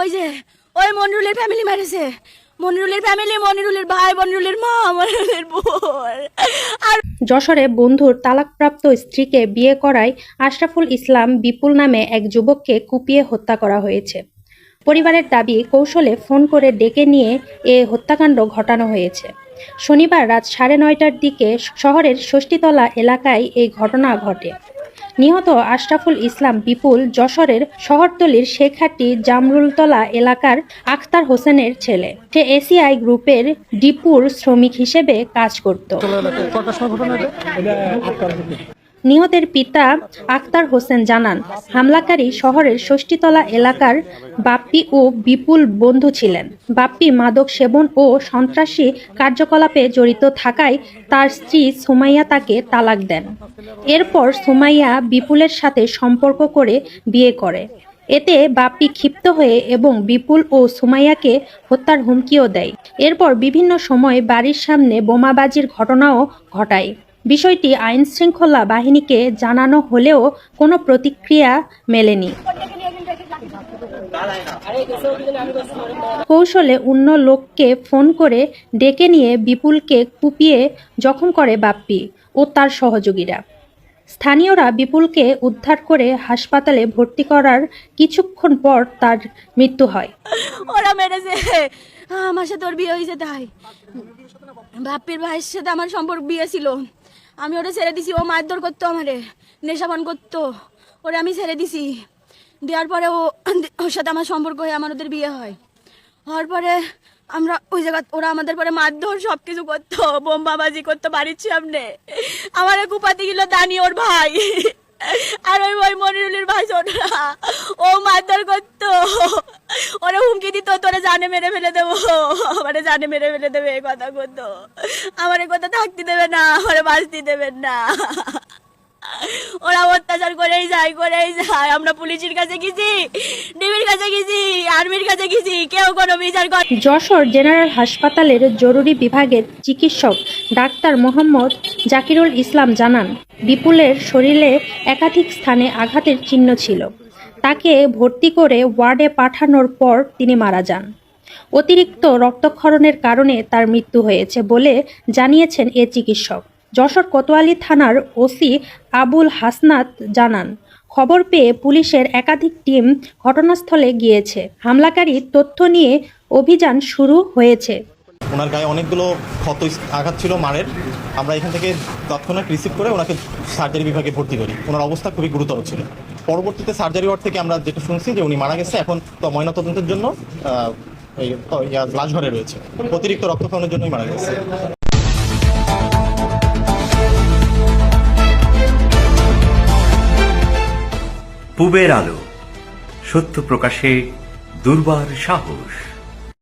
ওই যে ওই মনিরুলের ফ্যামিলি মারেছে, মনিরুলের ফ্যামিলি, মনিরুলের ভাই, মনিরুলের মা, মনিরুলের বোন। আর যশোরে বন্ধুর তালাকপ্রাপ্ত স্ত্রীকে বিয়ে করায় আশরাফুল ইসলাম বিপুল নামে এক যুবককে কুপিয়ে হত্যা করা হয়েছে। পরিবারের দাবি, কৌশলে ফোন করে ডেকে নিয়ে এ হত্যাকাণ্ড ঘটানো হয়েছে। শনিবার রাত 9:30টার দিকে শহরের ষষ্ঠীতলা এলাকায় এই ঘটনা ঘটে। নিহত আশরাফুল ইসলাম বিপুল যশোরের শহরতলির শেখহাটি জামরুলতলা এলাকার আখতার হোসেনের ছেলে। সে এসিআই গ্রুপের ডিপুর শ্রমিক হিসেবে কাজ করত। নিহতের পিতা আখতার হোসেন জানান, হামলাকারী শহরের ষষ্ঠীতলা এলাকার বাপ্পি ও বিপুল বন্ধু ছিলেন। বাপ্পি মাদক সেবন ও সন্ত্রাসী কার্যকলাপে জড়িত থাকায় তার স্ত্রী সুমাইয়া তাকে তালাক দেন। এরপর সুমাইয়া বিপুলের সাথে সম্পর্ক করে বিয়ে করে। এতে বাপ্পি ক্ষিপ্ত হয়ে এবং বিপুল ও সুমাইয়াকে হত্যার হুমকিও দেয়। এরপর বিভিন্ন সময় বাড়ির সামনে বোমাবাজির ঘটনাও ঘটায়। বিষয়টি আইনশৃঙ্খলা বাহিনীকে জানানো হলেও কোনো প্রতিক্রিয়া মেলেনি। কৌশলে অন্য লোককে ফোন করে ডেকে নিয়ে বিপুলকে কুপিয়ে জখম করে বাপ্পি ও তার সহযোগীরা। স্থানীয়রা বিপুলকে উদ্ধার করে হাসপাতালে ভর্তি করার কিছুক্ষণ পর তার মৃত্যু হয়। ওরা মেরেছে, আমার সাথে ওর বিয়ে হয়েছে, তাই বাপ্পির ভাইয়ের সাথে আমার সম্পর্ক বিয়ে ছিল। আমি ওটা ছেড়ে দিছি, ও মারধর করতো, আমারে নেশাপান করতো, ওরে আমি ছেড়ে দিছি। দেওয়ার পরে ওর সাথে আমার সম্পর্ক হয়ে আমার ওদের বিয়ে হয়। হওয়ার পরে আমরা ওই জায়গা, ওরা আমাদের পরে মারধর সব কিছু করতো, বোমবাবাজি করতো বাড়ির সামনে। আমার কুপাতে গেল দানি ওর ভাই, আর ওই মনিরুলের ভাই ওরা, ও মারধর করতো, ওরা হুমকি দিত, তোরা জানে মেরে ফেলে দেবো, আমারে জানে মেরে ফেলে দেবে, এই কথা করতো। আমার কথা থাকতে দেবে না, আমার বাঁচতে দেবেন না। ওরা অত্যাচার করেই যায়। আমরা পুলিশের কাছে গেছি, ডিবির কাছে গেছি, আর্মির কাছে গেছি, কেউ কোনো বিচার করে। যশোর জেনারেল হাসপাতালের জরুরি বিভাগের চিকিৎসক ডাক্তার মোহাম্মদ জাকিরুল ইসলাম জানান, বিপুলের শরীরে একাধিক স্থানে আঘাতের চিহ্ন ছিল। তাকে ভর্তি করে ওয়ার্ডে পাঠানোর পর তিনি মারা যান। অতিরিক্ত রক্তক্ষরণের কারণে তার মৃত্যু হয়েছে বলে জানিয়েছেন এ চিকিৎসক। যশোর কোতোয়ালি থানার ওসি আবুল হাসনাত জানান, খবর পেয়ে পুলিশের একাধিক টিম ঘটনাস্থলে গিয়েছে। হামলাকারীর তথ্য নিয়ে অভিযান শুরু হয়েছে। ওনার গায়ে অনেকগুলো ক্ষত আঘাত ছিল মারের। আমরা এখান থেকে তৎক্ষণাৎ রিসিভ করে ওনাকে সার্জারি বিভাগে ভর্তি করি। ওনার অবস্থা খুবই গুরুতর ছিল। পরবর্তীতে সার্জারি ওয়ার্ড থেকে আমরা যেটা শুনছি যে উনি মারা গেছে, এখন তো ময়নাতদন্তের জন্য লাশ ঘরে রয়েছে। অতিরিক্ত রক্তক্ষরণের জন্যই মারা গেছে। পূবের আলো, সত্য প্রকাশে দুর্বার সাহস।